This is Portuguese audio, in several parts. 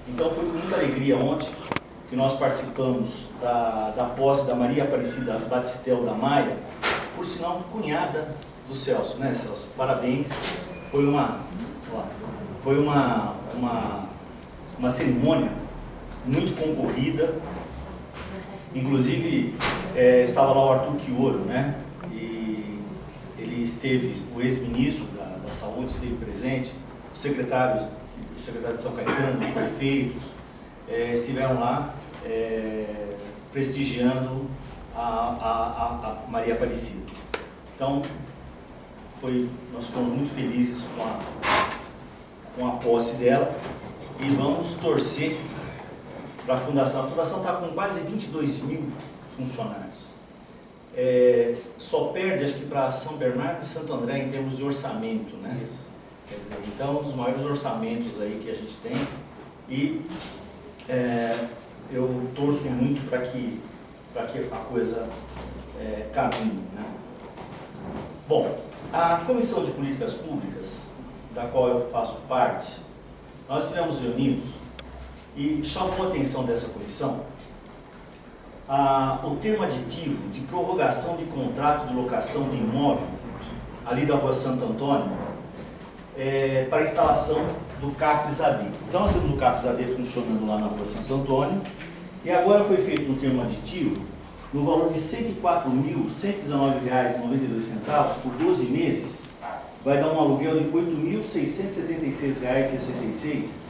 Então foi com muita alegria ontem que nós participamos da posse da Maria Aparecida Batistel da Maia, por sinal cunhada do Celso, né, Celso? Parabéns. Foi uma cerimônia muito concorrida. Inclusive, estava lá o Arthur Quioro, né? E ele esteve, o ex-ministro da Saúde esteve presente, os secretários de São Caetano, os prefeitos, estiveram lá prestigiando a Maria Aparecida. Então, nós ficamos muito felizes com a posse dela e vamos torcer para a Fundação. A Fundação está com quase 22 mil funcionários. Só perde, acho que para São Bernardo e Santo André em termos de orçamento, né? Isso. Quer dizer, então, um dos maiores orçamentos aí que a gente tem. E eu torço muito para que a coisa caminhe, né? Bom, a Comissão de Políticas Públicas, da qual eu faço parte, nós estivemos reunidos e chamou a atenção dessa comissão o termo aditivo de prorrogação de contrato de locação de imóvel ali da Rua Santo Antônio para a instalação do CAPS-AD. Então nós temos o CAPS-AD funcionando lá na Rua Santo Antônio e agora foi feito um termo aditivo no valor de R$ 104.119,92 por 12 meses, vai dar um aluguel de R$ 8.676,66.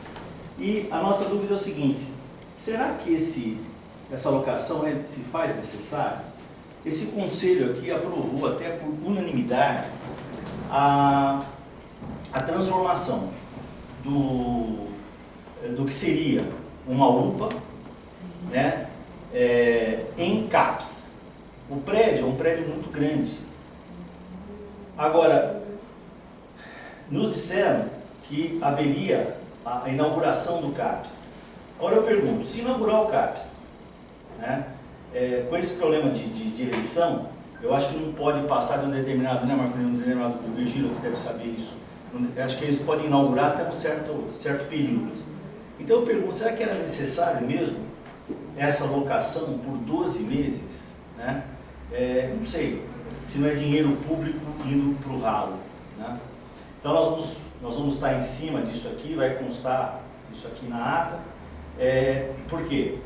E a nossa dúvida é o seguinte: será que essa locação se faz necessária? Esse conselho aqui aprovou até por unanimidade a transformação do que seria uma UPA, né, em CAPS. O prédio é um prédio muito grande. Agora, nos disseram que haveria a inauguração do CAPS. Agora eu pergunto, se inaugurar o CAPS, né, com esse problema de eleição, eu acho que não pode passar de um determinado, né, Marco, um determinado, o Virgílio que deve saber isso, acho que eles podem inaugurar até um certo período. Então eu pergunto, será que era necessário mesmo essa locação por 12 meses? Né? Não sei, se não é dinheiro público indo para o ralo. Né? Então nós vamos estar em cima disso aqui, vai constar isso aqui na ata. Por quê?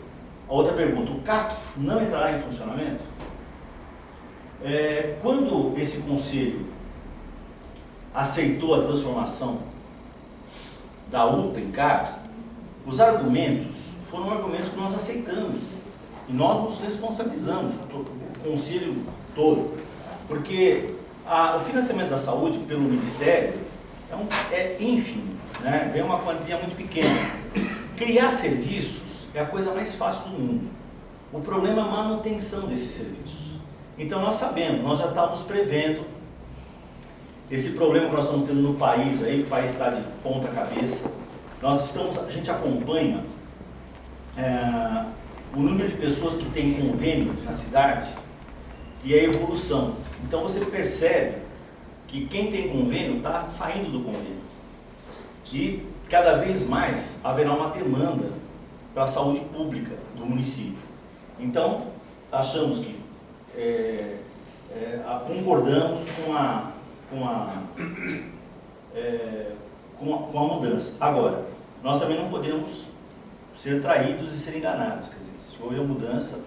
A outra pergunta, o CAPS não entrará em funcionamento? Quando esse conselho aceitou a transformação da UPA em CAPS, os argumentos foram argumentos que nós aceitamos e nós nos responsabilizamos, o conselho todo, porque o financiamento da saúde pelo Ministério é ínfimo, né? É uma quantia muito pequena. Criar serviços é a coisa mais fácil do mundo. O problema é a manutenção desses serviços. Então nós sabemos, nós já estávamos prevendo esse problema que nós estamos tendo no país, aí, o país está de ponta cabeça. A gente acompanha o número de pessoas que têm convênio na cidade e a evolução. Então você percebe que quem tem convênio está saindo do convênio. E cada vez mais haverá uma demanda para a saúde pública do município. Então, achamos que concordamos com a mudança. Agora, nós também não podemos ser traídos e ser enganados. Quer dizer, se houve a mudança,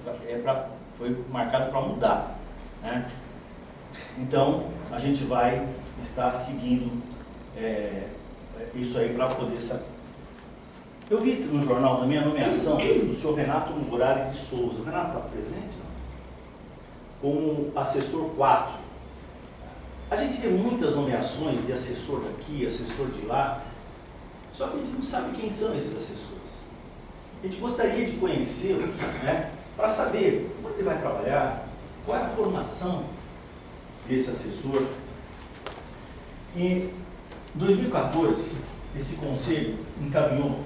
foi marcado para mudar, né? Então, a gente vai estar seguindo isso aí para poder saber. Eu vi no jornal também a nomeação do senhor Renato Murari de Souza. O Renato está presente? Como assessor 4. A gente vê muitas nomeações de assessor daqui, assessor de lá, só que a gente não sabe quem são esses assessores. A gente gostaria de conhecê-los, né, para saber onde ele vai trabalhar, qual é a formação desse assessor. Em 2014, esse conselho encaminhou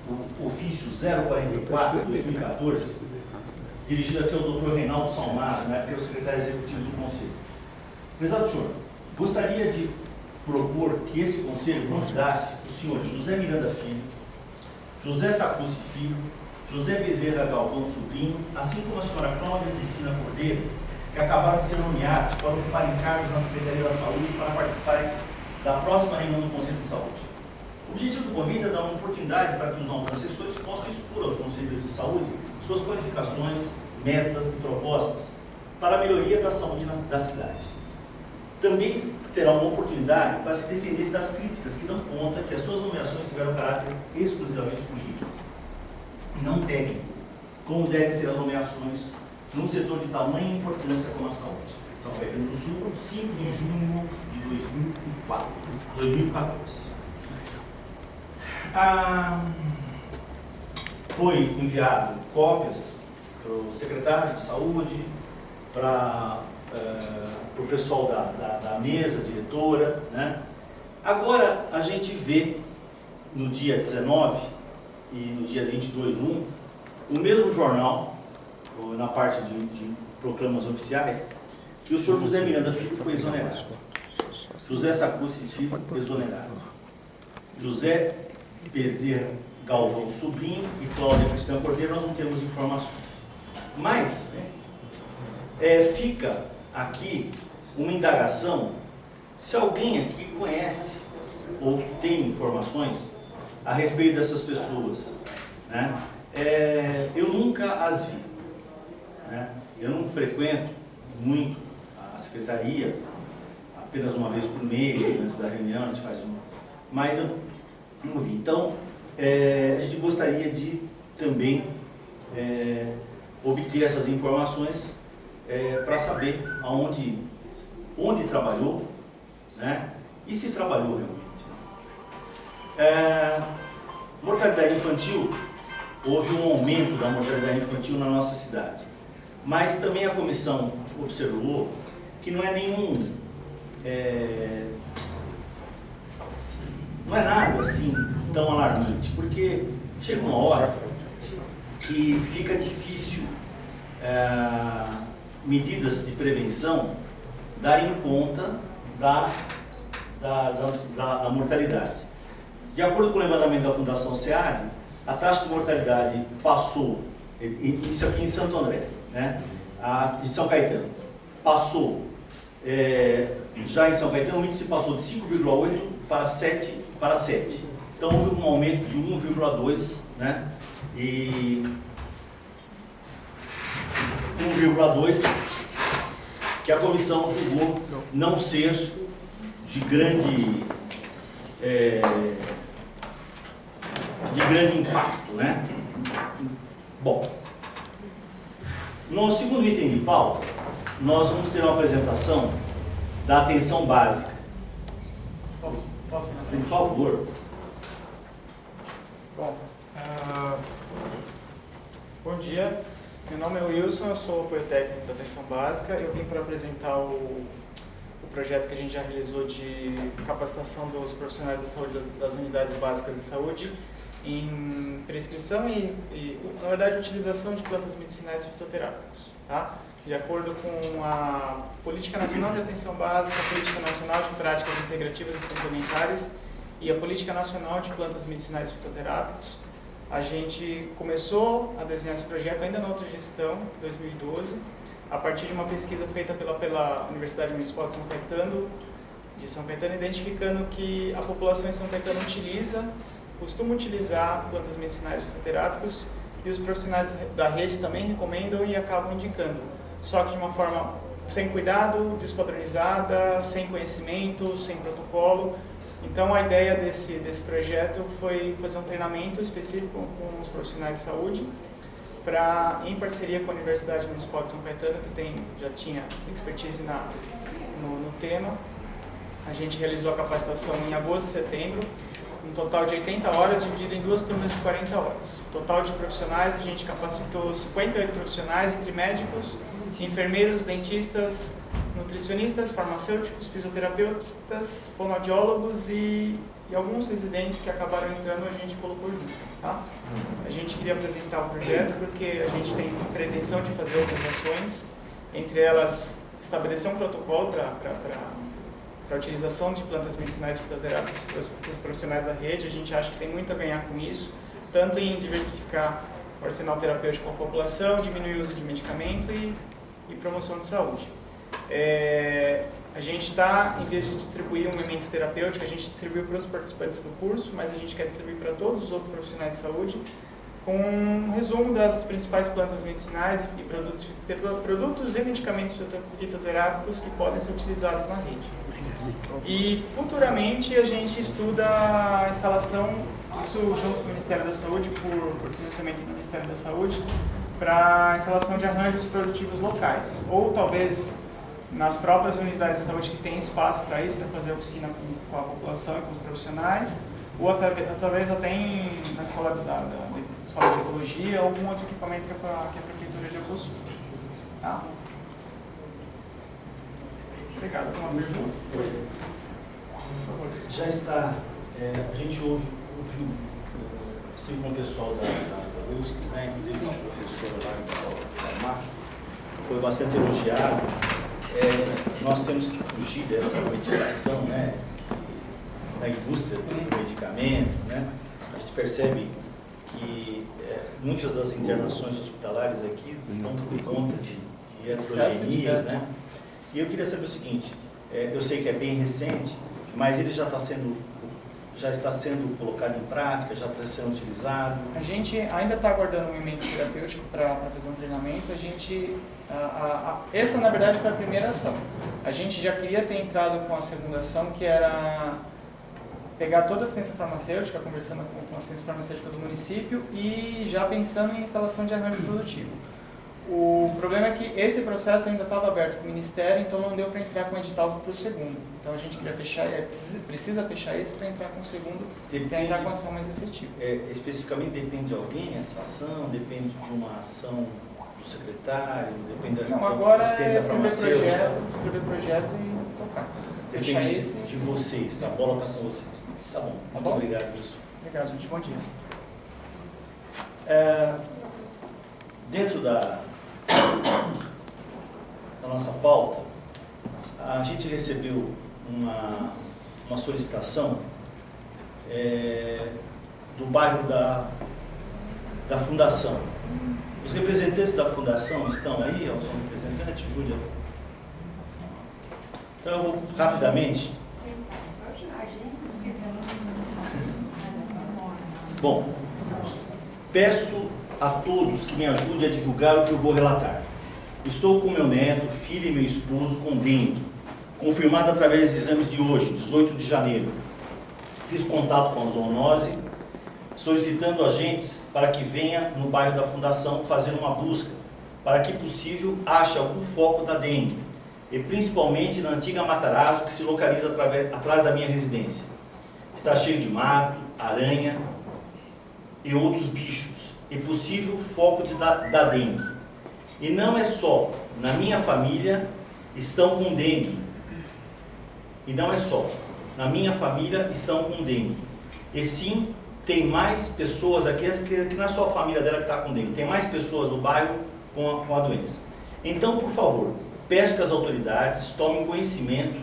o ofício 044/2014, dirigido aqui ao Dr. Reinaldo Salmar, né, que é o secretário executivo do conselho. Prezado senhor, gostaria de propor que esse conselho convidasse o senhor José Miranda Filho, José Sacussi Filho, José Bezerra Galvão Sobrinho, assim como a senhora Cláudia Cristina Cordeiro, que acabaram de ser nomeados para ocupar cargos na Secretaria da Saúde para participarem da próxima reunião do Conselho de Saúde. O objetivo do convite é dar uma oportunidade para que os novos assessores possam expor aos conselheiros de saúde suas qualificações, metas e propostas para a melhoria da saúde da cidade. Também será uma oportunidade para se defender das críticas que dão conta que as suas nomeações tiveram caráter exclusivamente político e não técnico, como devem ser as nomeações num setor de tamanha importância como a saúde. São Caetano do Sul, 5 de junho de 2014. Foi enviado cópias para o secretário de saúde, para o pessoal da mesa diretora, né? Agora a gente vê no dia 19 e no dia 22/1, o mesmo jornal, na parte de proclamas oficiais, que o senhor José Miranda Filho foi exonerado. José Sacussi Filho exonerado. José Bezerra Galvão Sobrinho e Cláudia Cristina Cordeiro, nós não temos informações. Mas fica aqui uma indagação se alguém aqui conhece ou tem informações a respeito dessas pessoas, né? Eu nunca as vi, né? Eu não frequento muito a secretaria, apenas uma vez por mês, antes da reunião, a gente faz uma, mas eu não vi. Então, a gente gostaria de também obter essas informações para saber onde trabalhou, né? E se trabalhou realmente. Mortalidade infantil, houve um aumento da mortalidade infantil na nossa cidade, mas também a comissão observou que não é nada assim tão alarmante, porque chega uma hora que fica difícil medidas de prevenção darem conta da mortalidade. De acordo com o levantamento da Fundação SEAD, a taxa de mortalidade passou, isso aqui em Santo André, né? De São Caetano, passou, já em São Caetano o índice passou de 5,8 para 7. Então houve um aumento de 1,2, né? E 1,2 que a comissão julgou não ser de grande impacto, né? Bom, no segundo item de pauta, nós vamos ter uma apresentação da atenção básica. Posso Por favor. Bom, bom dia. Meu nome é Wilson, eu sou apoio técnico da atenção básica. Eu vim para apresentar o projeto que a gente já realizou de capacitação dos profissionais da saúde das unidades básicas de saúde em prescrição e na verdade, utilização de plantas medicinais e fitoterápicos, tá? De acordo com a Política Nacional de Atenção Básica, a Política Nacional de Práticas Integrativas e Complementares e a Política Nacional de Plantas Medicinais e Fitoterápicos, a gente começou a desenhar esse projeto ainda na outra gestão, 2012, a partir de uma pesquisa feita pela Universidade Municipal de São Caetano, identificando que a população em São Caetano costuma utilizar plantas medicinais e fitoterápicos e os profissionais da rede também recomendam e acabam indicando, só que de uma forma sem cuidado, despadronizada, sem conhecimento, sem protocolo. Então a ideia desse projeto foi fazer um treinamento específico com os profissionais de saúde, em parceria com a Universidade Municipal de São Caetano, que já tinha expertise no tema. A gente realizou a capacitação em agosto e setembro, um total de 80 horas, dividido em 2 turmas de 40 horas. Total de profissionais, a gente capacitou 58 profissionais, entre médicos, enfermeiros, dentistas, nutricionistas, farmacêuticos, fisioterapeutas, fonoaudiólogos e alguns residentes que acabaram entrando, a gente colocou junto, tá? A gente queria apresentar o projeto porque a gente tem pretensão de fazer outras ações, entre elas estabelecer um protocolo para a utilização de plantas medicinais e fitoterápicas para os profissionais da rede. A gente acha que tem muito a ganhar com isso, tanto em diversificar o arsenal terapêutico com a população, diminuir o uso de medicamento e promoção de saúde. A gente está, em vez de distribuir um elemento terapêutico, a gente distribuiu para os participantes do curso, mas a gente quer distribuir para todos os outros profissionais de saúde, com um resumo das principais plantas medicinais e produtos e medicamentos fitoterápicos que podem ser utilizados na rede. E futuramente a gente estuda a instalação, isso junto com o Ministério da Saúde, por financiamento do Ministério da Saúde, para a instalação de arranjos produtivos locais, ou talvez nas próprias unidades de saúde que tem espaço para isso, para fazer oficina com a população e com os profissionais, ou talvez até na escola escola de ecologia, ou algum outro equipamento que a prefeitura já possui. Tá? Obrigado. Alguma pergunta? Por favor. Já está, a gente ouviu sempre com o pessoal da USCS, né, inclusive com a professora lá da Marca, foi bastante elogiado. Nós temos que fugir dessa medicação, né, da indústria do medicamento, né. A gente percebe que muitas das internações hospitalares aqui estão por conta de heterogenias, né. E eu queria saber o seguinte, eu sei que é bem recente, mas ele já está sendo colocado em prática, já está sendo utilizado? A gente ainda está aguardando um elemento terapêutico para fazer um treinamento. Essa, na verdade, foi a primeira ação. A gente já queria ter entrado com a segunda ação, que era pegar toda a assistência farmacêutica, conversando com a assistência farmacêutica do município e já pensando em instalação de arranjo produtivo. O problema é que esse processo ainda estava aberto com o Ministério, então não deu para entrar com o edital para o segundo. Então a gente queria fechar, precisa fechar esse para entrar com o segundo, para entrar com a ação mais efetiva. Especificamente depende de alguém essa ação? Depende de uma ação do secretário? Depende da assistência farmacêutica? Escrever projeto e tocar. Depende de vocês, tá? A bola está com vocês. Tá bom, muito obrigado, Wilson. Obrigado, gente. Bom dia. Dentro da nossa pauta, a gente recebeu uma solicitação do bairro da Fundação. Os representantes da Fundação estão aí? Algum representante, Júlia? Então eu vou rapidamente. Bom, peço a todos que me ajudem a divulgar o que eu vou relatar. Estou com meu neto, filho e meu esposo com dengue, confirmado através dos exames de hoje, 18 de janeiro. Fiz contato com a zoonose, solicitando agentes para que venha no bairro da Fundação fazer uma busca, para que possível ache algum foco da dengue, e principalmente na antiga Matarazzo, que se localiza atrás da minha residência. Está cheio de mato, aranha e outros bichos, e possível foco da dengue. E não é só, na minha família estão com dengue. E não é só, na minha família estão com dengue. E sim, tem mais pessoas aqui, que não é só a família dela que está com dengue, tem mais pessoas no bairro com a doença. Então, por favor, peço que as autoridades tomem conhecimento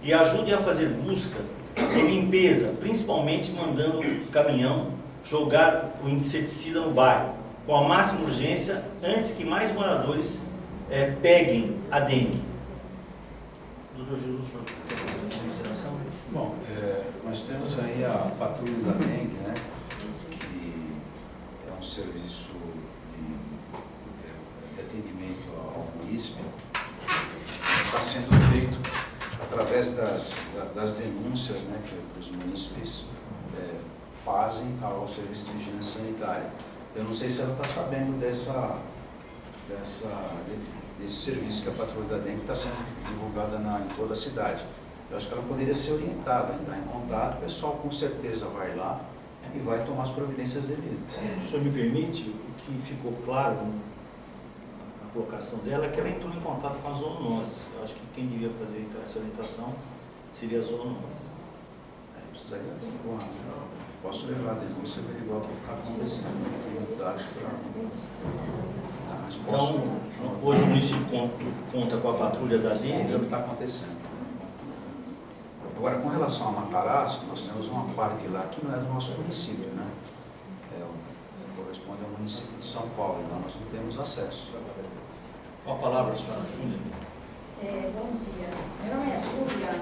e ajudem a fazer busca e limpeza, principalmente mandando o caminhão jogar o inseticida no bairro, com a máxima urgência, antes que mais moradores peguem a dengue. Doutor Jesus, o senhor quer fazer essa consideração? Bom, nós temos aí a patrulha da dengue, né, que é um serviço de atendimento ao munícipe, está sendo feito através das denúncias, né, que os munícipes fazem ao Serviço de Vigilância Sanitária. Eu não sei se ela está sabendo desse serviço que a Patrulha da Dengue está sendo divulgada em toda a cidade. Eu acho que ela poderia ser orientada, entrar em contato, o pessoal com certeza vai lá e vai tomar as providências devidas. O senhor me permite, o que ficou claro na colocação dela é que ela entrou em contato com a zoonose. Eu acho que quem devia fazer essa orientação seria a zoonose. Precisaria averiguar. Posso levar a denúncia e averiguar o que está acontecendo. Tem dados para... Mas posso... Então, hoje o município conta com a patrulha da dengue. É o que está acontecendo. Agora, com relação a Matarazzo, nós temos uma parte lá que não é do nosso município, né? corresponde ao município de São Paulo, lá nós não temos acesso. Com a palavra, senhora Júlia. Bom dia, meu nome é Júlia.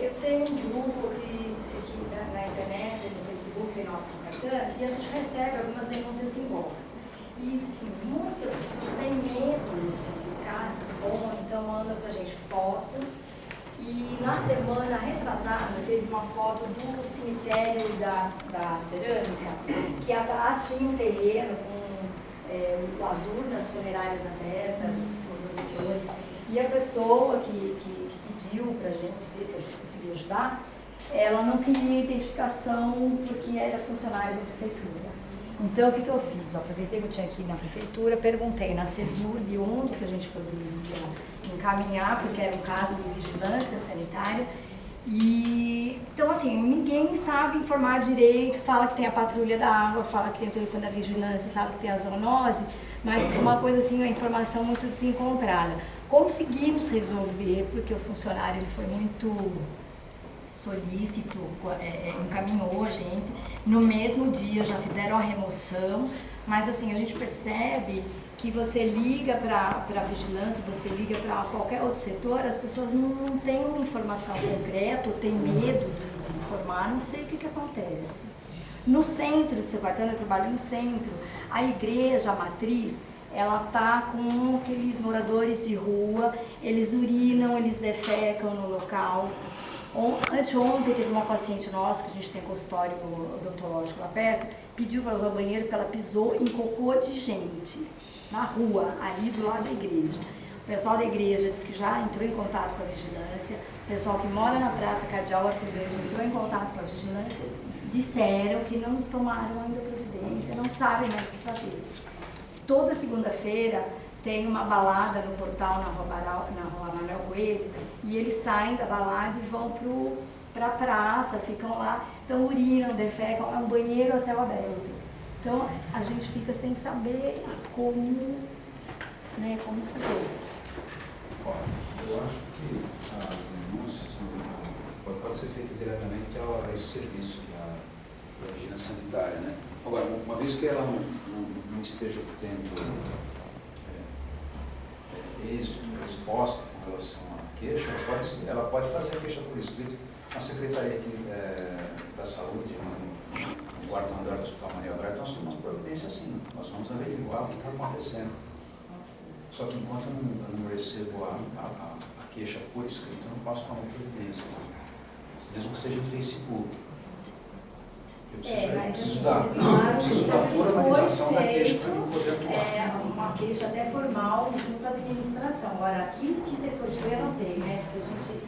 Eu tenho um grupo que na internet, no Facebook, em Nova São Caetano, e a gente recebe algumas denúncias em box. E assim, muitas pessoas têm medo de ficar se expondo, então mandam pra gente fotos. E na semana retrasada teve uma foto do cemitério da Cerâmica, que atrás tinha um terreno com as urnas funerárias abertas, com os flores. E a pessoa que pediu pra gente ver se a gente conseguia ajudar, ela não queria identificação porque era funcionária da prefeitura. Então, o que eu fiz? Eu aproveitei que eu tinha aqui na prefeitura, perguntei na CESURB onde que a gente poderia encaminhar, porque era um caso de vigilância sanitária. E, então, assim, ninguém sabe informar direito, fala que tem a patrulha da água, fala que tem o telefone da vigilância, sabe que tem a zoonose, mas uma coisa assim, uma informação muito desencontrada. Conseguimos resolver, porque o funcionário ele foi muito solícito, encaminhou a gente, no mesmo dia já fizeram a remoção, mas assim, a gente percebe que você liga para a vigilância, você liga para qualquer outro setor, as pessoas não têm uma informação concreta, ou têm medo de informar, não sei o que acontece. No centro de São Caetano, eu trabalho no centro, a igreja, a matriz, ela está com aqueles moradores de rua, eles urinam, eles defecam no local. Anteontem teve uma paciente nossa, que a gente tem consultório odontológico lá perto, pediu para usar o banheiro porque ela pisou em cocô de gente, na rua, ali do lado da igreja. O pessoal da igreja disse que já entrou em contato com a vigilância, o pessoal que mora na Praça Cardeal Arco Verde entrou em contato com a vigilância, disseram que não tomaram ainda providência, não sabem mais o que fazer. Toda segunda-feira tem uma balada no portal na Rua Manuel Coelho, e eles saem da balada e vão para a praça, ficam lá, então urinam, defecam, é um banheiro a céu aberto. Então a gente fica sem saber como fazer. Eu acho que as denúncias pode ser feita diretamente a esse serviço, da vigilância sanitária, né? Agora, uma vez que ela não esteja obtendo êxito, resposta com relação à queixa, ela pode fazer a queixa por escrito na Secretaria aqui, da Saúde, no quarto andar do Hospital Maria Braga. Nós tomamos providência assim, nós vamos averiguar o que está acontecendo. Só que enquanto eu não recebo a queixa por escrito, eu não posso tomar providência, mesmo que seja no Facebook. Eu preciso da formalização da queixa para eu poder atuar. Uma queixa até formal junto à administração. Agora, aquilo que você pode ver, eu não sei, né? Porque a gente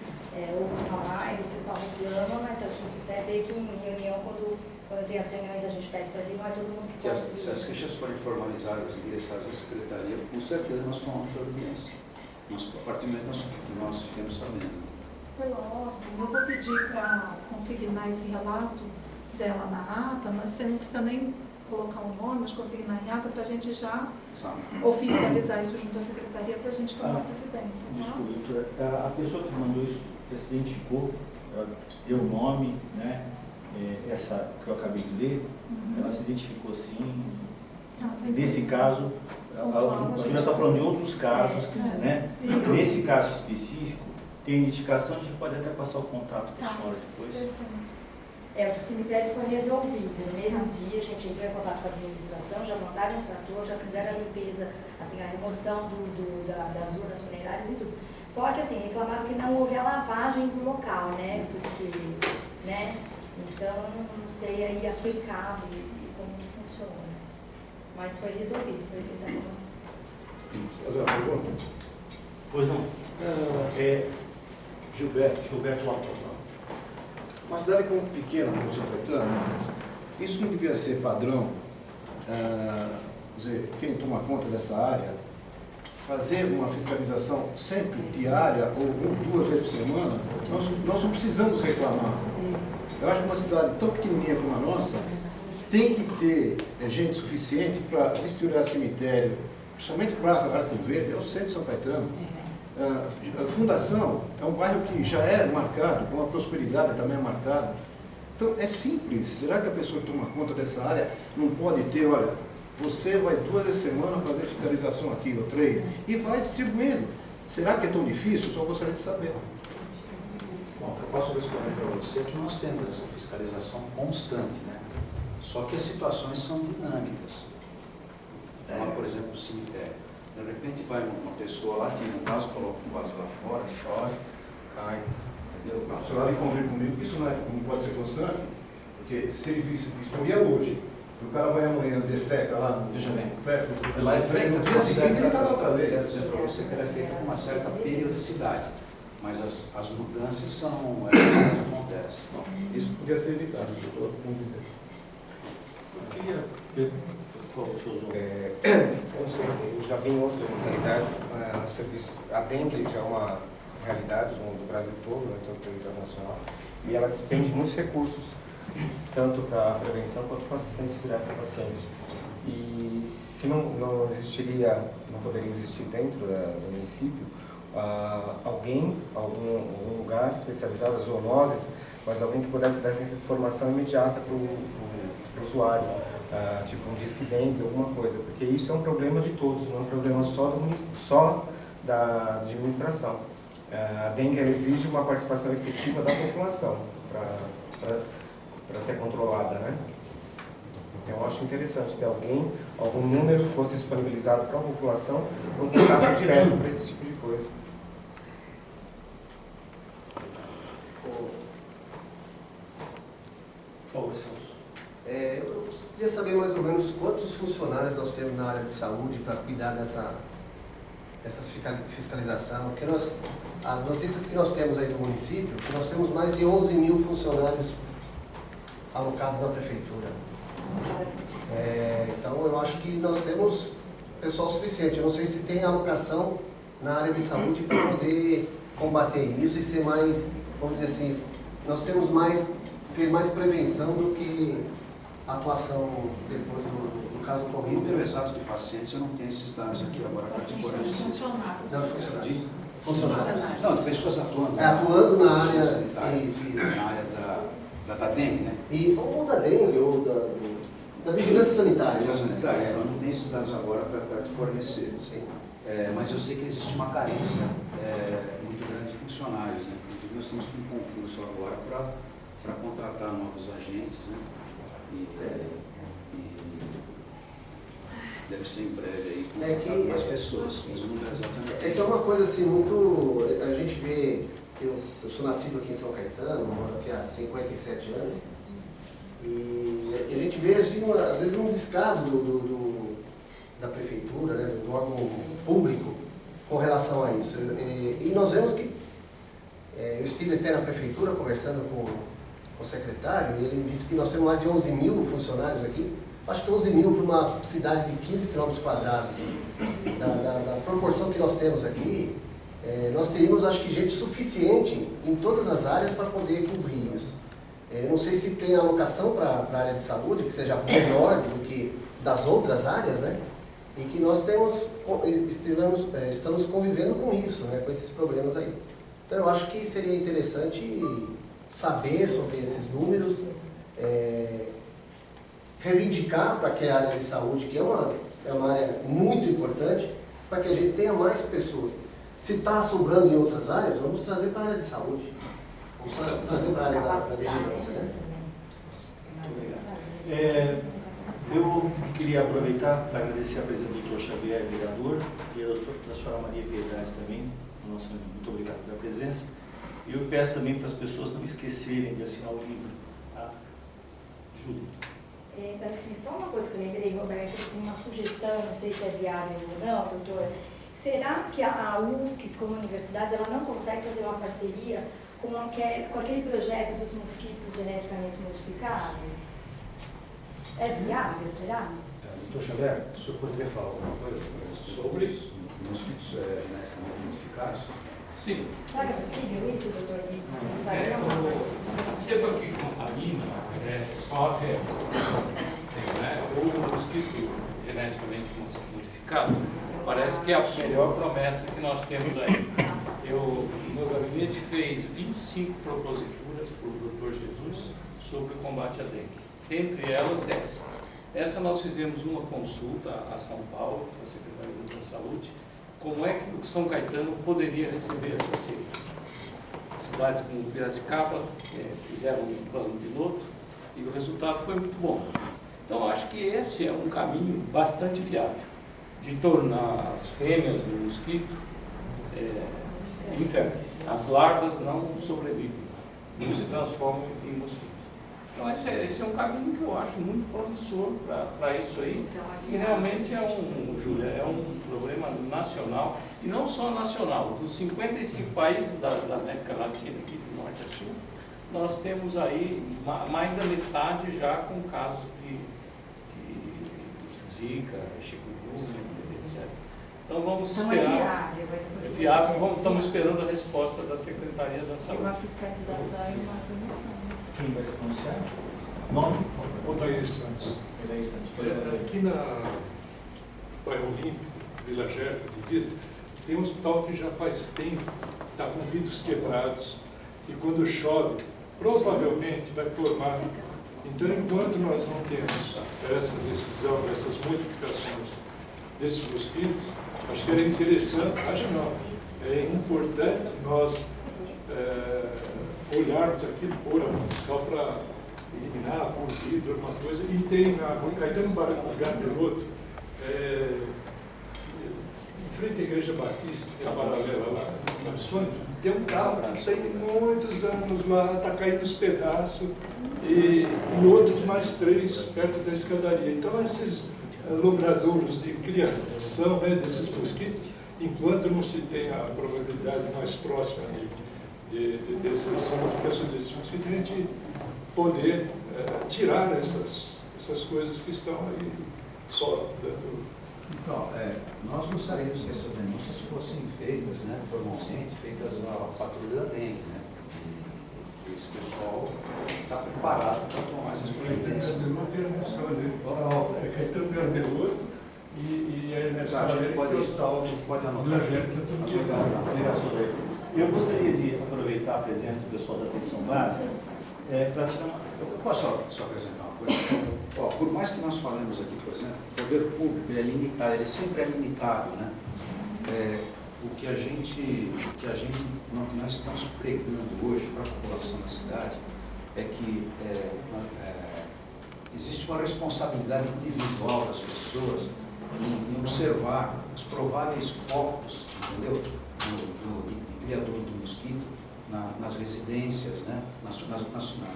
ouve falar e o pessoal reclama, mas a gente até vê que em reunião, quando tem as reuniões, a gente pede para vir, não é todo mundo que pode. Se as queixas forem formalizadas e ingressadas na secretaria, com certeza nós tomamos providência. A partir do momento que nós ficamos sabendo. Eu vou pedir para consignar esse relato dela na ata, mas você não precisa nem colocar um nome, mas consignar em ata para a gente já oficializar isso junto à secretaria para a gente tomar providência. Desculpa, doutora, a pessoa que mandou isso se identificou, ela deu o nome, né? Essa que eu acabei de ler, ela se identificou sim. Nesse caso, a Júlia está falando de outros casos, né? Nesse caso específico, tem identificação, a gente pode até passar o contato para a senhora depois. O cemitério foi resolvido. No mesmo dia, a gente entrou em contato com a administração, já mandaram um trator, já fizeram a limpeza, assim, a remoção das urnas funerárias e tudo. Só que, assim, reclamaram que não houve a lavagem do local, né? Porque, né? Então, não sei aí aplicado e como que funciona. Mas foi resolvido, foi feita a remoção. Fazer uma pergunta? Pois não. Gilberto Lopes. Uma cidade como pequena, como São Caetano, isso não devia ser padrão, dizer, quem toma conta dessa área, fazer uma fiscalização sempre diária ou 2 vezes por semana. Nós não precisamos reclamar. Eu acho que uma cidade tão pequenininha como a nossa tem que ter gente suficiente para vistoriar cemitério, principalmente Praça Arco Verde, é o centro de São Caetano. A Fundação é um bairro que já é marcado, com uma prosperidade também é marcada. Então, é simples. Será que a pessoa que toma conta dessa área não pode ter, olha, você vai 2 vezes por semana fazer fiscalização aqui, ou 3, e vai distribuindo. Será que é tão difícil? Eu só gostaria de saber. Bom, eu posso responder para você que nós temos essa fiscalização constante, né? Só que as situações são dinâmicas. Então, por exemplo, o cemitério. De repente vai uma pessoa lá, tira um vaso, coloca um vaso lá fora, chove, cai, entendeu? O senhor vai convir comigo que isso não pode ser constante, porque se ele vistoria hoje, o cara vai amanhã defeca lá no... Veja bem, perto, ela é feita no dia seguinte ele está lá outra Quero vez. dizer para você que ela é feita com uma certa periodicidade, mas as mudanças são, elas acontecem. Isso podia ser evitado, doutor, vamos dizer. Eu queria, por favor, seu João. Eu não sei, eu já vi em outras localidades, serviços, a dengue já é uma realidade do Brasil todo, né, todo o território nacional, e ela despende muitos recursos, tanto para a prevenção quanto para a assistência direta ao paciente. E se não existiria, não poderia existir dentro do município, algum lugar especializado, as zoonoses, mas alguém que pudesse dar essa informação imediata para o usuário, tipo um disque dengue, alguma coisa, porque isso é um problema de todos, não é um problema só da administração. A dengue ela exige uma participação efetiva da população para ser controlada, né? Então eu acho interessante ter algum número que fosse disponibilizado para a população, para um contato direto para esse tipo de coisa. Por favor, Celso. Eu queria saber mais ou menos quantos funcionários nós temos na área de saúde para cuidar dessa fiscalização, porque as notícias que nós temos aí do município, que nós temos mais de 11 mil funcionários alocados na prefeitura. Então eu acho que nós temos pessoal suficiente. Eu não sei se tem alocação na área de saúde para poder combater isso e ser mais, vamos dizer assim, nós temos ter mais prevenção do que atuação depois do caso O ocorrido. número exato de pacientes, eu não tenho esses dados aqui agora para te fornecer. Funcionários. Não, funcionários. Funcionários. Não, de pessoas atuando. Atuando na área sanitária, isso. na área da dengue, né? Ou da dengue, ou da vigilância sanitária. Vigilância sanitária, então eu não tenho esses dados agora para te fornecer. Sim. Mas eu sei que existe uma carência muito grande de funcionários, né? Inclusive nós estamos com um concurso agora para contratar novos agentes, né? E deve ser em breve aí com mais pessoas, mas eu não lembro exatamente. É que é uma coisa assim muito. A gente vê. Eu sou nascido aqui em São Caetano, moro aqui há 57 anos, e a gente vê assim, às vezes um descaso da prefeitura, né, do órgão público com relação a isso. E nós vemos que eu estive até na prefeitura conversando com o secretário, e ele me disse que nós temos mais de 11 mil funcionários aqui. Acho que 11 mil para uma cidade de 15 km², da proporção que nós temos aqui, nós teríamos, acho que, gente suficiente em todas as áreas para poder cobrir isso. Não sei se tem alocação para a área de saúde, que seja menor do que das outras áreas, né? E que nós estamos convivendo com isso, né? Com esses problemas aí. Então, eu acho que seria interessante saber sobre esses números, reivindicar para que a área de saúde, que é uma área muito importante, para que a gente tenha mais pessoas. Se está sobrando em outras áreas, vamos trazer para a área de saúde. Vamos trazer para a área da vigilância, né? Muito obrigado. Eu queria aproveitar para agradecer a presença do Dr. Xavier, vereador, e a senhora Maria Piedade também. Nossa, muito obrigado pela presença. E eu peço também para as pessoas não esquecerem de assinar o livro. Tá? Júlia. Assim, só uma coisa que eu lembrei, Roberto, assim, uma sugestão, não sei se é viável ou não, doutor. Será que a USC, como universidade, ela não consegue fazer uma parceria com aquele projeto dos mosquitos geneticamente modificados? É viável, será? Doutor Xavier, o senhor poderia falar alguma coisa sobre isso? Mosquitos geneticamente modificados? Sim. Será que é possível isso, doutor? Fazer uma parceria? A cepa que contamina sofre o mosquito geneticamente modificado. Parece que é a melhor promessa que nós temos aí. meu gabinete fez 25 proposituras para o Dr. Jesus sobre o combate à dengue. Dentre elas, essa. Essa nós fizemos uma consulta a São Paulo, a Secretaria da Saúde, como é que o São Caetano poderia receber essas secas. Cidades como Piracicaba fizeram um plano piloto e o resultado foi muito bom. Então, acho que esse é um caminho bastante viável, de tornar as fêmeas do mosquito inférteis. As larvas não sobrevivem, não se transformam em mosquito. Então, esse é um caminho que eu acho muito promissor para isso aí, e realmente Júlia, é um problema nacional, e não só nacional. Dos 55 países da América Latina, aqui do norte a sul, nós temos aí mais da metade já com casos de Zika, chikungunya, etc. Então vamos esperar. É viável, estamos esperando a resposta da Secretaria da Saúde. E uma fiscalização e uma punição. Quem vai se pronunciar? Nome? Odair Santos. Aqui na Bairro Olímpico, Vila Gerta, tem um hospital que já faz tempo está com vidros quebrados e quando chove, provavelmente vai formar. Então, enquanto nós não temos essa decisão, essas modificações desses mosquitos, acho que era interessante, acho não, é importante nós olharmos aqui, pôr a mão fiscal para eliminar por vidro, alguma coisa, e tem na Rua Caetano Garbeloto, em frente à Igreja Batista, tem a paralela lá, tem um carro que tem muitos anos lá, está caindo os pedaços, e outros mais 3 perto da escadaria. Então, esses logradouros de criação desses mosquitos, enquanto não se tem a probabilidade mais próxima dessa modificação desses mosquitos, a gente poder tirar essas coisas que estão aí só dando. Então, nós gostaríamos que essas denúncias fossem feitas, né, formalmente, feitas à patrulha da dengue, né? E esse pessoal está preparado para tomar essas providências. Caetano Garbeloto e a gente pode anotar. Eu gostaria de aproveitar a presença do pessoal da atenção básica para tirar uma... Eu posso só acrescentar uma coisa? Por mais que nós falemos aqui, por exemplo, o poder público ele é limitado, ele sempre é limitado, né? O que nós estamos pregando hoje para a população da cidade é que existe uma responsabilidade individual das pessoas em observar os prováveis focos, entendeu? Do criador do mosquito nas residências, né? nas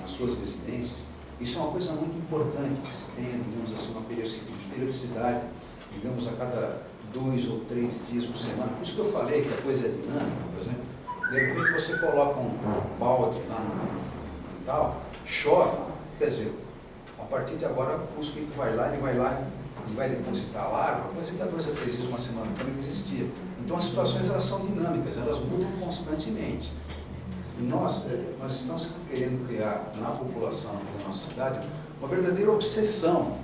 suas residências. Isso é uma coisa muito importante que se tenha, digamos assim, uma periodicidade, digamos, a cada 2 ou 3 dias por semana. Por isso que eu falei que a coisa é dinâmica, por exemplo. De repente você coloca um balde lá no quintal, chove, quer dizer, a partir de agora o mosquito vai lá e vai depositar a larva, coisa que há 2 a 3 dias, uma semana não existia. Então as situações elas são dinâmicas, elas mudam constantemente. E nós estamos querendo criar na população da nossa cidade uma verdadeira obsessão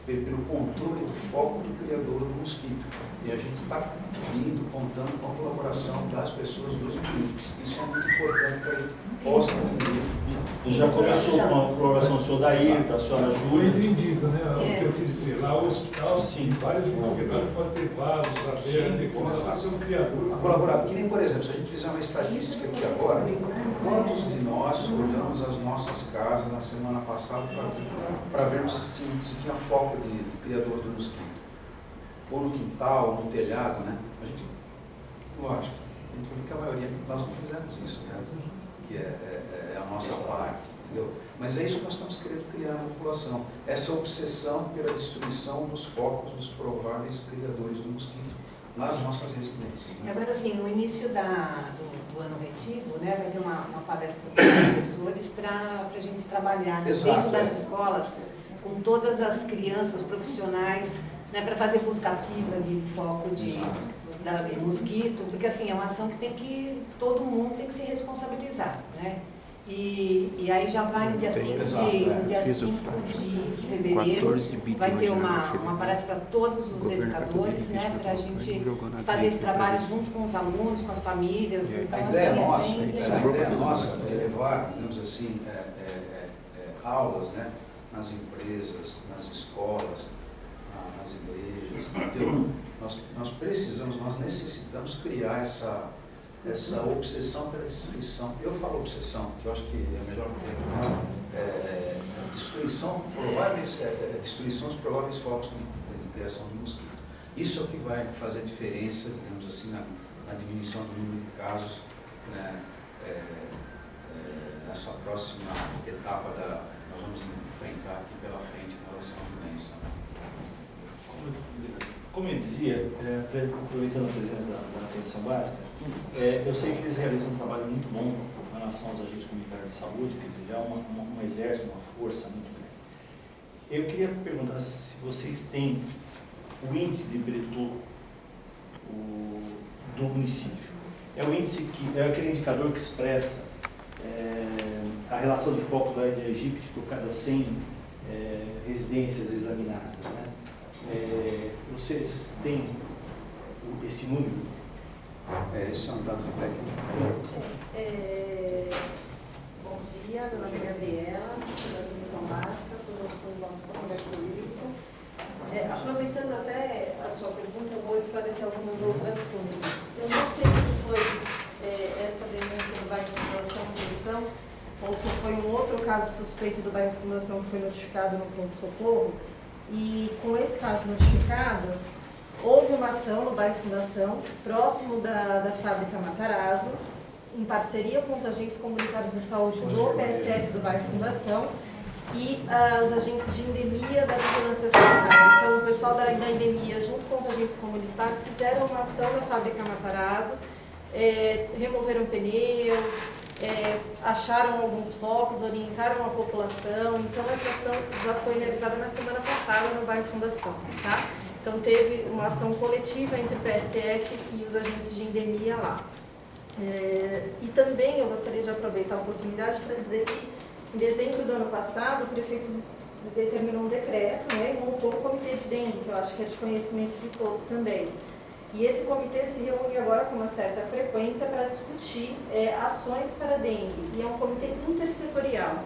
pelo controle do foco do criador do mosquito. E a gente está contando com a colaboração das pessoas dos políticos. Isso é muito importante para que possa entender. Já começou com a colaboração do senhor Daí, da senhora Foi Júlia. entendido, né? O que eu quis dizer. Lá o hospital, Sim. vários mosquitos podem ter vasos abertos, e começar a ser um criador. A colaborar, porque nem, por exemplo, se a gente fizer uma estatística aqui agora, quantos de nós olhamos as nossas casas na semana passada para vermos se tinha foco de criador do mosquito? Ou no quintal, ou no telhado, né? A gente, lógico, a gente viu que a maioria, nós não fizemos isso, né? Que é a nossa parte, entendeu? Mas é isso que nós estamos querendo criar na população, essa obsessão pela destruição dos focos dos prováveis criadores do mosquito nas nossas residências. Né? Agora, assim, no início do ano letivo, né, vai ter uma palestra com professores para a gente trabalhar dentro das escolas com todas as crianças profissionais, né, para fazer busca ativa de foco de mosquito, porque assim, é uma ação que todo mundo tem que se responsabilizar, né? E aí já vai no dia 5 de fevereiro, vai ter uma palestra para todos os educadores, né, para a gente fazer esse trabalho junto com os alunos, com as famílias. Então, A ideia nossa é levar, digamos assim, aulas, né, nas empresas, nas escolas, nas igrejas. Entendeu? Nós necessitamos criar essa obsessão pela destruição. Eu falo obsessão, que eu acho que é melhor termo. Destruição dos prováveis focos de criação de mosquito. Isso é o que vai fazer diferença, digamos assim, na diminuição do número de casos, né, nessa próxima etapa nós vamos enfrentar aqui pela frente em relação à doença. Como eu dizia, aproveitando a presença da atenção básica, eu sei que eles realizam um trabalho muito bom em relação aos agentes comunitários de saúde, quer dizer, já um exército, uma força muito grande. Eu queria perguntar se vocês têm o índice de Bretot do município. É o índice é aquele indicador que expressa a relação de focos do Aedes aegypti por cada 100 residências examinadas, né? Vocês têm esse número? Esse é um dado técnico. Bom dia, meu nome é Gabriela, sou da Atenção Básica, estou junto com o nosso colega Wilson. Aproveitando até a sua pergunta, eu vou esclarecer algumas outras coisas. Eu não sei se foi essa denúncia do bairro Fundação em questão, ou se foi um outro caso suspeito do bairro Fundação que foi notificado no pronto-socorro. E com esse caso notificado, houve uma ação no bairro Fundação, próximo da fábrica Matarazzo, em parceria com os agentes comunitários de saúde do PSF do bairro Fundação e os agentes de endemia da vigilância sanitária. Então, o pessoal da endemia, junto com os agentes comunitários, fizeram uma ação na fábrica Matarazzo, removeram pneus, acharam alguns focos, orientaram a população. Então, essa ação já foi realizada na semana passada no bairro Fundação, tá? Então, teve uma ação coletiva entre o PSF e os agentes de endemia lá. E também eu gostaria de aproveitar a oportunidade para dizer que, em dezembro do ano passado, o prefeito determinou um decreto, né, e montou um comitê de dengue, que eu acho que é de conhecimento de todos também. E esse comitê se reúne agora com uma certa frequência para discutir ações para a dengue. E é um comitê intersetorial.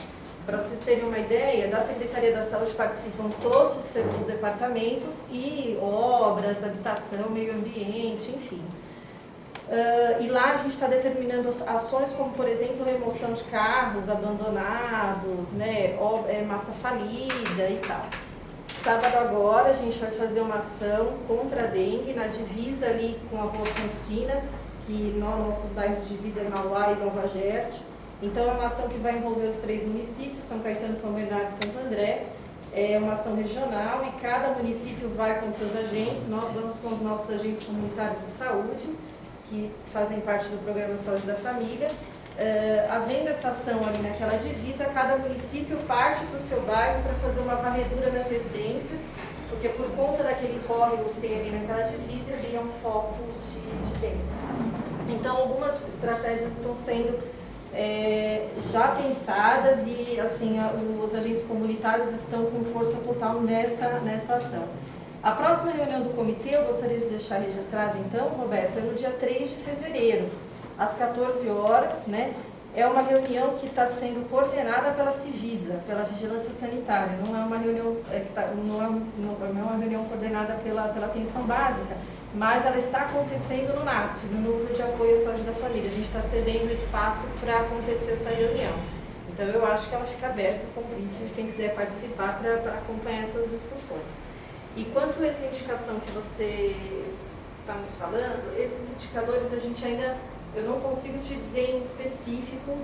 Para vocês terem uma ideia, da Secretaria da Saúde participam todos os departamentos e obras, habitação, meio ambiente, enfim. E lá a gente está determinando ações como, por exemplo, remoção de carros abandonados, né, massa falida e tal. Sábado agora a gente vai fazer uma ação contra a dengue na divisa ali com a Rua Concina, que nossos bairros de divisa é Mauá e Nova Gerte. Então é uma ação que vai envolver os 3 municípios, São Caetano, São Bernardo e Santo André. É uma ação regional e cada município vai com seus agentes. Nós vamos com os nossos agentes comunitários de saúde, que fazem parte do Programa Saúde da Família. Havendo essa ação ali naquela divisa, cada município parte para o seu bairro para fazer uma varredura nas residências, porque por conta daquele córrego que tem ali naquela divisa, ali é um foco de dengue. Então, algumas estratégias estão sendo já pensadas e, assim, os agentes comunitários estão com força total nessa ação. A próxima reunião do comitê, eu gostaria de deixar registrado, então, Roberto, é no dia 3 de fevereiro, às 14 horas, né? É uma reunião que está sendo coordenada pela Civisa, pela Vigilância Sanitária. Não é uma reunião, não é uma reunião coordenada pela Atenção Básica, mas ela está acontecendo no NASF, no Núcleo de Apoio à Saúde da Família. A gente está cedendo espaço para acontecer essa reunião. Então, eu acho que ela fica aberta o convite de quem quiser participar para acompanhar essas discussões. E quanto a essa indicação que você está nos falando, esses indicadores a gente ainda, eu não consigo te dizer em específico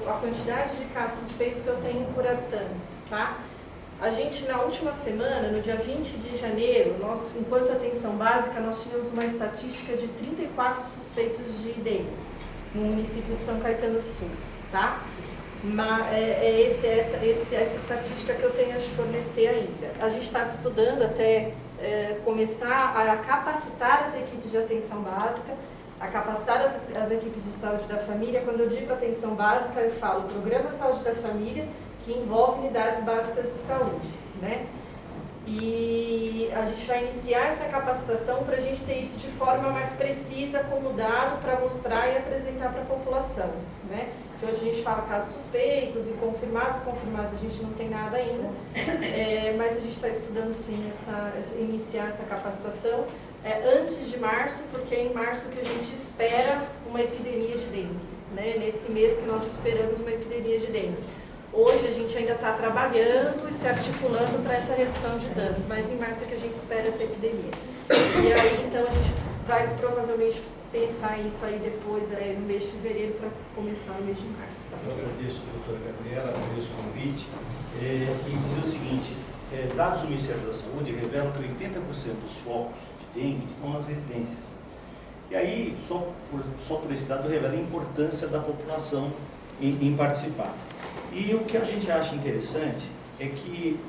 a quantidade de casos suspeitos que eu tenho por habitantes, tá? A gente, na última semana, no dia 20 de janeiro, nós, enquanto Atenção Básica, nós tínhamos uma estatística de 34 suspeitos de dengue no município de São Caetano do Sul, tá? Essa estatística que eu tenho a te fornecer ainda. A gente estava estudando até começar a capacitar as equipes de atenção básica A capacitar as equipes de saúde da família, quando eu digo atenção básica, eu falo Programa Saúde da Família, que envolve unidades básicas de saúde, né? E a gente vai iniciar essa capacitação para a gente ter isso de forma mais precisa, como dado, para mostrar e apresentar para a população, né? Que hoje a gente fala casos suspeitos e confirmados a gente não tem nada ainda, mas a gente está estudando sim iniciar essa capacitação antes de março, porque é em março que a gente espera uma epidemia de dengue, né? Nesse mês que nós esperamos uma epidemia de dengue. Hoje a gente ainda está trabalhando e se articulando para essa redução de danos, mas em março é que a gente espera essa epidemia. E aí então a gente vai provavelmente pensar isso aí depois, no mês de fevereiro, para começar no mês de março. Tá? Eu agradeço, doutora Gabriela, agradeço o convite e dizer o seguinte, dados do Ministério da Saúde revelam que 80% dos focos de dengue estão nas residências. E aí, só por esse dado, revela a importância da população em participar. E o que a gente acha interessante é que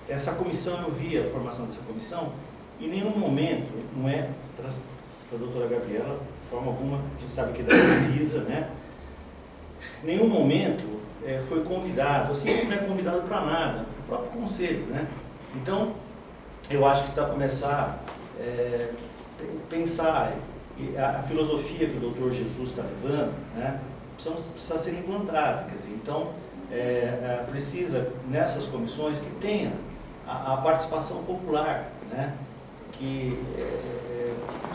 essa comissão, eu vi a formação dessa comissão, em nenhum momento, não é para a doutora Gabriela, de forma alguma, a gente sabe que é da Civisa, né? Em nenhum momento foi convidado, assim como não é convidado para nada, o próprio conselho, né? Então, eu acho que precisa começar a pensar, a filosofia que o doutor Jesus está levando, né? Precisa ser implantada, quer dizer, então, precisa, nessas comissões, que tenha a participação popular, né? Que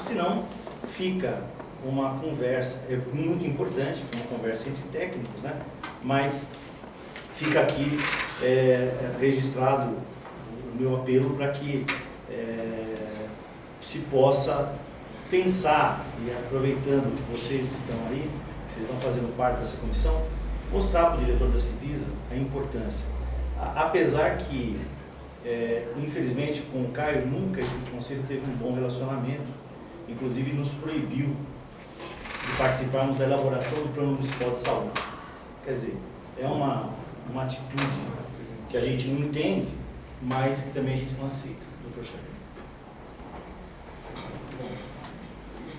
senão fica uma conversa, muito importante, uma conversa entre técnicos, né? Mas fica aqui registrado o meu apelo para que se possa pensar, e aproveitando que vocês estão aí, vocês estão fazendo parte dessa comissão, mostrar para o diretor da Civisa a importância. Apesar que, infelizmente, com o Caio, nunca esse conselho teve um bom relacionamento, inclusive nos proibiu de participarmos da elaboração do Plano Municipal de Saúde. Quer dizer, é uma atitude que a gente não entende, mas que também a gente não aceita. Doutor Xavier.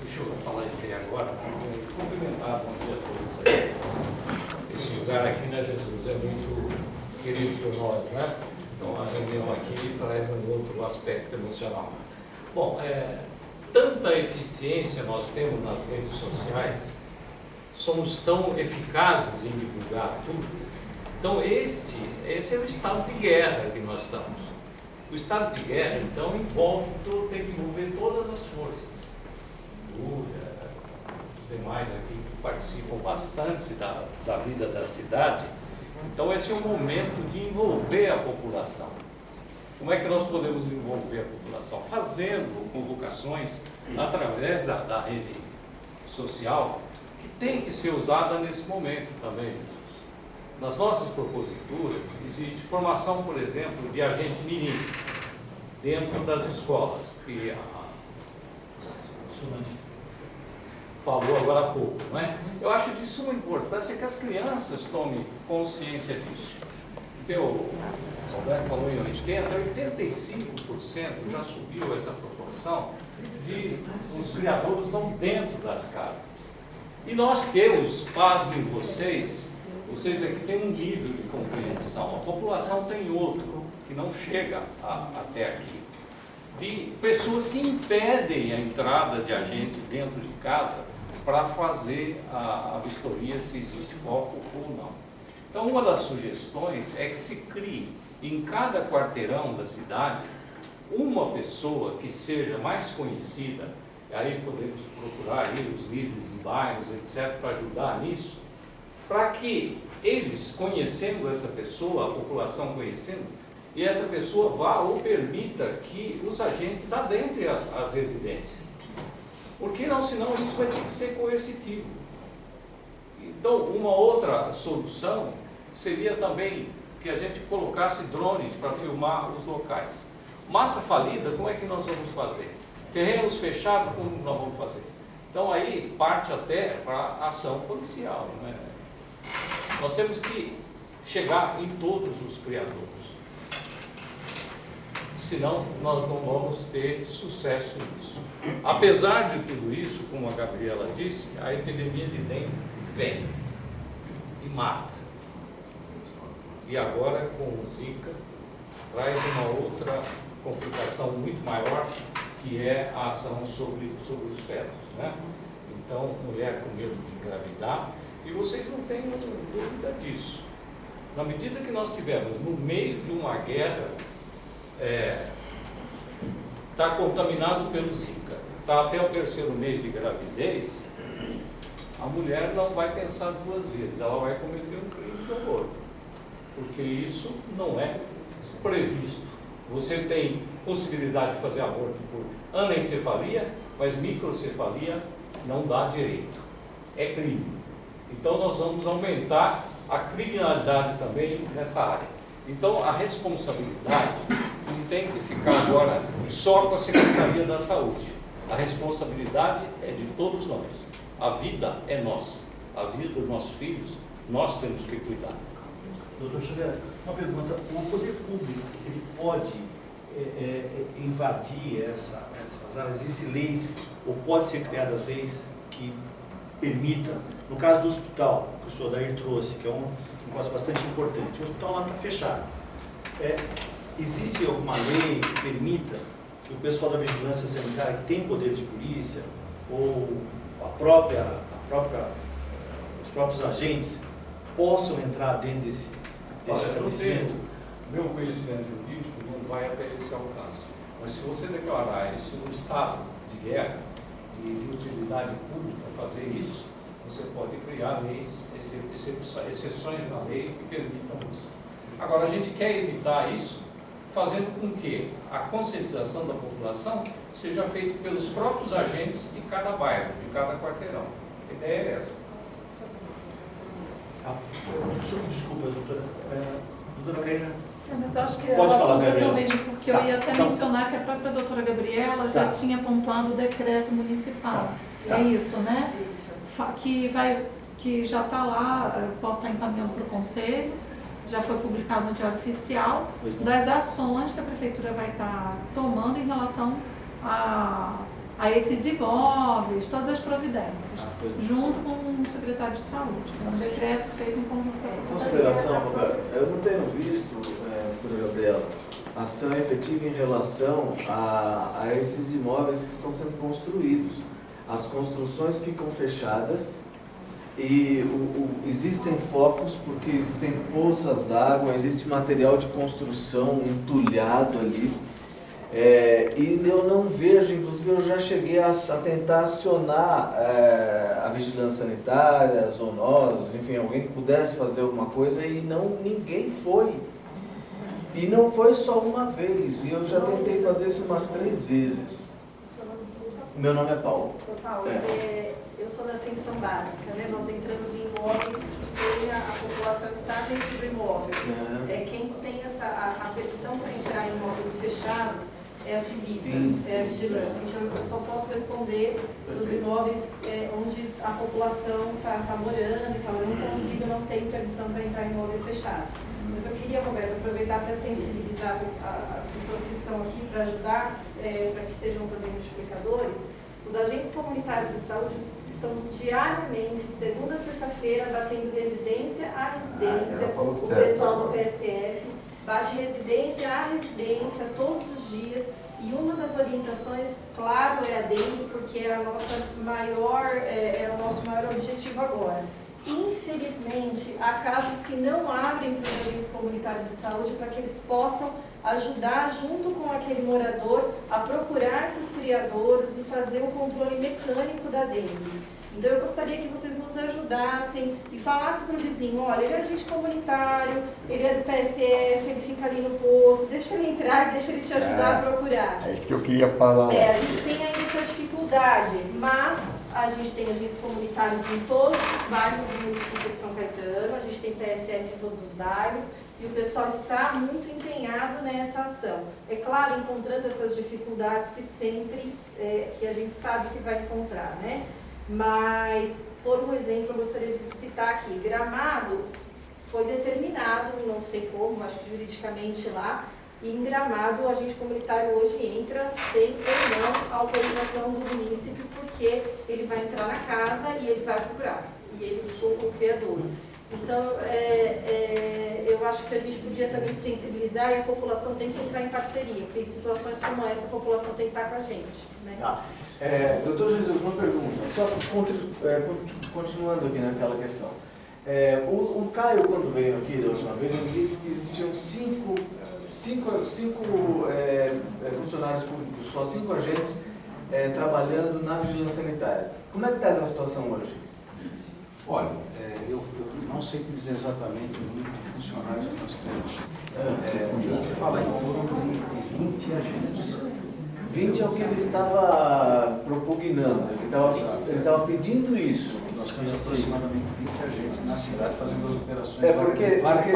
Deixa eu falar de pé agora, cumprimentar, bom dia a todos aí. Esse lugar aqui, né, Jesus, é muito querido por nós, né? Então a reunião aqui traz um outro aspecto emocional. Bom, tanta eficiência nós temos nas redes sociais, somos tão eficazes em divulgar tudo. Então esse é o estado de guerra que nós estamos. O estado de guerra, então, tem que envolver todas as forças. Os demais aqui que participam bastante da vida da cidade. Então esse é o momento de envolver a população. Como é que nós podemos envolver a população? Fazendo convocações através da rede social, que tem que ser usada nesse momento também. Nas nossas proposituras existe formação, por exemplo, de agente mirim dentro das escolas, que falou agora há pouco, não é? Eu acho de suma importância que as crianças tomem consciência disso. O Roberto falou em 85% já subiu essa proporção de os criadores estão dentro das casas. E nós temos, pasmem vocês aqui têm um nível de compreensão, a população tem outro, que não chega até aqui. De pessoas que impedem a entrada de agentes dentro de casa para fazer a vistoria se existe foco ou não. Então, uma das sugestões é que se crie em cada quarteirão da cidade uma pessoa que seja mais conhecida, e aí podemos procurar aí os líderes de bairros, etc., para ajudar nisso, para que eles, conhecendo essa pessoa, a população conhecendo, e essa pessoa vá ou permita que os agentes adentrem as residências. Porque não, senão isso vai ter que ser coercitivo. Então, uma outra solução seria também que a gente colocasse drones para filmar os locais. Massa falida, como é que nós vamos fazer? Terrenos fechados, como nós vamos fazer? Então, aí parte até para a ação policial, né? Nós temos que chegar em todos os criadores. senão nós não vamos ter sucesso nisso. Apesar de tudo isso, como a Gabriela disse, a epidemia de dengue vem e mata. E agora com o Zika traz uma outra complicação muito maior, que é a ação sobre os fetos, né? Então, mulher com medo de engravidar, e vocês não têm dúvida disso. Na medida que nós estivermos no meio de uma guerra, está contaminado pelo Zika, está até o 3º mês de gravidez, a mulher não vai pensar 2 vezes, ela vai cometer um crime de horror, porque isso não é previsto. Você tem possibilidade de fazer aborto por anencefalia, mas microcefalia não dá direito, é crime. Então nós vamos aumentar a criminalidade também nessa área. Então a responsabilidade não tem que ficar agora só com a Secretaria da Saúde. A responsabilidade é de todos nós. A vida é nossa. A vida dos nossos filhos, nós temos que cuidar. Doutor Xavier, uma pergunta. O poder público, ele pode invadir essas áreas? Existem leis, ou pode ser criadas leis que permitam, no caso do hospital, que o senhor Daí trouxe, que é um negócio bastante importante, o hospital lá está fechado. Existe alguma lei que permita que o pessoal da vigilância sanitária, que tem poder de polícia, ou os próprios agentes, possam entrar dentro desse estabelecimento? Meu conhecimento jurídico não vai até esse alcance. Mas se você declarar isso no estado de guerra e de utilidade pública fazer isso, você pode criar leis, exceções na lei que permitam isso. Agora, a gente quer evitar isso fazendo com que a conscientização da população seja feita pelos próprios agentes de cada bairro, de cada quarteirão. A ideia é essa. Desculpa, doutora. Doutora Karina. Mas eu acho que o assunto é o mesmo, porque eu ia até mencionar que a própria doutora Gabriela já tinha pontuado o decreto municipal. É isso, né? Que já está lá, posso estar encaminhando para o Conselho, já foi publicado no Diário Oficial, das ações que a Prefeitura vai estar tomando em relação a esses imóveis, todas as providências, junto com o secretário de Saúde. É um decreto feito em conjunto com a Secretaria. Consideração, Roberto, eu não tenho visto, doutora Gabriela, ação efetiva em relação a esses imóveis que estão sendo construídos. As construções ficam fechadas e existem focos porque existem poças d'água, existe material de construção entulhado ali. E eu não vejo, inclusive eu já cheguei a tentar acionar a vigilância sanitária, as zoonoses, enfim, alguém que pudesse fazer alguma coisa e ninguém foi. E não foi só uma vez, e eu já tentei fazer isso umas 3 vezes. Meu nome é Paulo. Sou Paulo, eu sou da atenção básica, né? Nós entramos em imóveis que a população está dentro do imóvel. Quem tem a permissão para entrar em imóveis fechados é a Civisa, é a vigilância. Então eu só posso responder dos imóveis onde a população está morando e tal. Eu não consigo, não tenho permissão para entrar em imóveis fechados. Mas eu queria, Roberto, aproveitar para sensibilizar as pessoas que estão aqui para ajudar, para que sejam também multiplicadores. Os agentes comunitários de saúde estão diariamente, de segunda a sexta-feira, batendo residência a residência. O pessoal do PSF bate residência a residência todos os dias. E uma das orientações, claro, é a dengue, porque é o nosso maior objetivo agora. Infelizmente, há casas que não abrem para os agentes comunitários de saúde para que eles possam ajudar junto com aquele morador a procurar esses criadouros e fazer um controle mecânico da dengue. Então eu gostaria que vocês nos ajudassem e falassem para o vizinho, olha, ele é agente comunitário, ele é do PSF, ele fica ali no posto, deixa ele entrar e deixa ele te ajudar a procurar. É isso que eu queria falar. A gente tem ainda essa dificuldade, mas a gente tem agentes comunitários em todos os bairros do município de São Caetano, a gente tem PSF em todos os bairros e o pessoal está muito empenhado nessa ação. É claro, encontrando essas dificuldades que sempre, que a gente sabe que vai encontrar, né? Mas, por um exemplo, eu gostaria de citar aqui, Gramado foi determinado, não sei como, acho que juridicamente lá, E em Gramado, o agente comunitário hoje entra sem ou não a autorização do município, porque ele vai entrar na casa e ele vai procurar. E ele ficou com o criador. Então, eu acho que a gente podia também se sensibilizar e a população tem que entrar em parceria, porque em situações como essa, a população tem que estar com a gente. Né? Tá. Doutor Jesus, uma pergunta, só continuando aqui naquela questão. O Caio, quando veio aqui da última vez, ele disse que existiam cinco funcionários públicos, só 5 agentes trabalhando na vigilância sanitária. Como é que está essa situação hoje? Olha, eu não sei te dizer exatamente o número de funcionários que nós temos. A gente fala em torno de 20 agentes. 20 é o que ele estava propugnando, ele estava pedindo isso. Nós temos aproximadamente 20 agentes na cidade fazendo as operações. Porque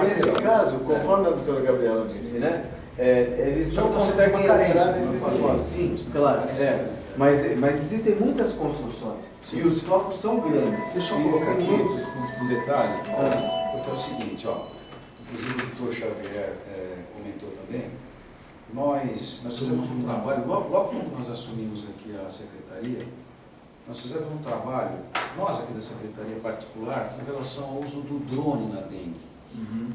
nesse caso, conforme a doutora Gabriela disse, né, eles não conseguem entrar nesses negócios. Sim, claro. Mas existem muitas construções. Sim. E os focos são grandes. Deixa eu colocar aqui um detalhe, porque é o seguinte, inclusive o doutor Xavier comentou também, nós fizemos um trabalho, logo quando nós assumimos aqui a secretaria, nós fizemos um trabalho, nós aqui da Secretaria Particular, em relação ao uso do drone na dengue.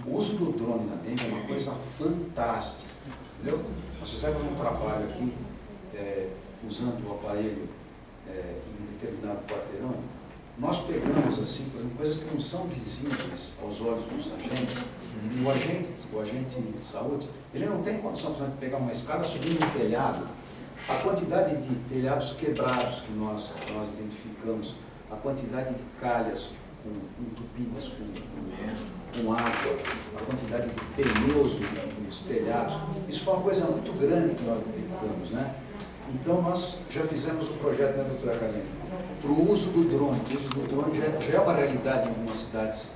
O uso do drone na dengue é uma coisa fantástica, entendeu? Nós fizemos um trabalho aqui, usando o aparelho em determinado quarteirão. Nós pegamos, assim, por exemplo, coisas que não são visíveis aos olhos dos agentes. O agente de saúde, ele não tem condição, por exemplo, de pegar uma escada, subir no telhado. A quantidade de telhados quebrados que nós identificamos, a quantidade de calhas entupidas com água, a quantidade de pneus nos telhados, isso foi uma coisa muito grande que nós detectamos, né? Então nós já fizemos um projeto, né, doutora Karine, para o uso do drone. O uso do drone já é uma realidade em algumas cidades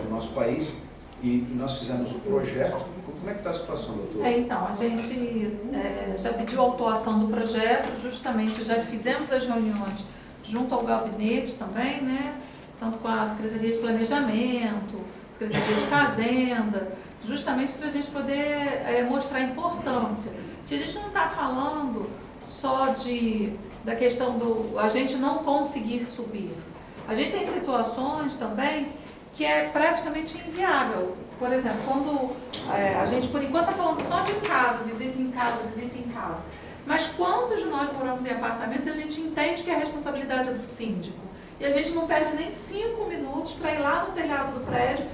do nosso país, e nós fizemos o projeto. Como é que está a situação, doutora? Então, a gente já pediu a autuação do projeto, justamente já fizemos as reuniões junto ao gabinete também, né? Tanto com a Secretaria de Planejamento, Secretaria de Fazenda, justamente para a gente poder mostrar a importância. Porque a gente não está falando só da questão do a gente não conseguir subir. A gente tem situações também que é praticamente inviável. Por exemplo, quando a gente, por enquanto, está falando só de casa, visita em casa, visita em casa. Mas quantos de nós moramos em apartamentos e a gente entende que a responsabilidade é do síndico? E a gente não perde nem 5 minutos para ir lá no telhado do prédio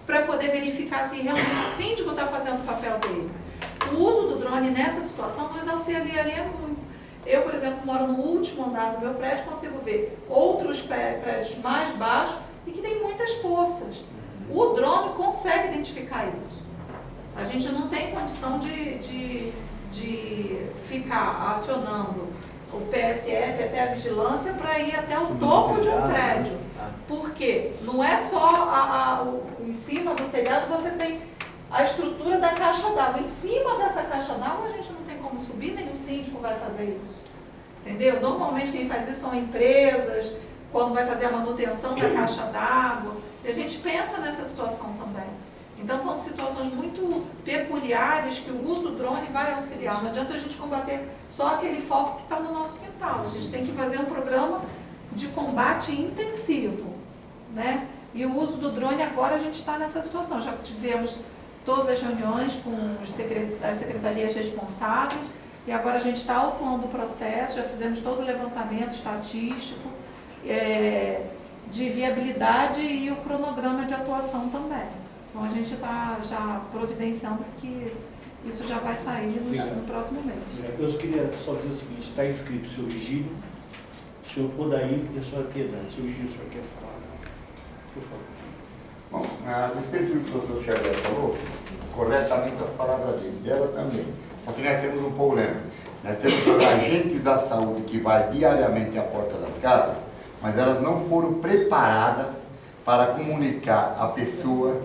para poder verificar se realmente o síndico está fazendo o papel dele. O uso do drone nessa situação nos auxiliaria muito. Eu, por exemplo, moro no último andar do meu prédio, consigo ver outros prédios mais baixos e que tem muitas poças. O drone consegue identificar isso. A gente não tem condição de ficar acionando o PSF até a vigilância para ir até o topo de um prédio. Porque não é só em cima do telhado, você tem a estrutura da caixa d'água. Em cima dessa caixa d'água a gente não tem como subir, nem o síndico vai fazer isso. Entendeu? Normalmente quem faz isso são empresas, quando vai fazer a manutenção da caixa d'água. E a gente pensa nessa situação também. Então são situações muito peculiares que o uso do drone vai auxiliar. Não adianta a gente combater só aquele foco que está no nosso quintal. A gente tem que fazer um programa de combate intensivo, né? E o uso do drone agora a gente está nessa situação. Já tivemos todas as reuniões com as secretarias responsáveis e agora a gente está autuando o processo, já fizemos todo o levantamento estatístico de viabilidade e o cronograma de atuação também. Então a gente está já providenciando que isso já vai sair no próximo mês. Eu queria só dizer o seguinte, está escrito o senhor Vigílio, o senhor Odair e a senhora Piedade. O senhor Vigílio, o senhor quer falar? Por favor. Bom, a respeito do que o doutor Xavier falou, corretamente as palavras dele, dela também. Porque nós temos um problema. Nós temos os agentes da saúde que vai diariamente à porta das casas, mas elas não foram preparadas para comunicar a pessoa,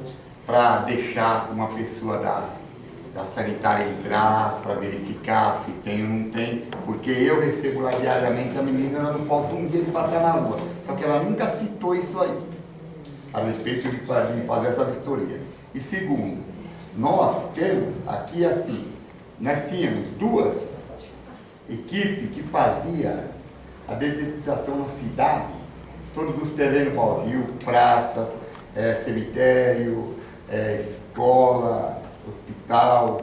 para deixar uma pessoa da sanitária entrar, para verificar se tem ou não tem, porque eu recebo lá diariamente a menina, ela não falta um dia de passar na rua, só que ela nunca citou isso aí, a respeito de fazer essa vistoria. E segundo, Nós temos aqui assim, nós tínhamos 2 equipes que faziam a dedetização na cidade, todos os terrenos baldios, praças, cemitério, escola, hospital,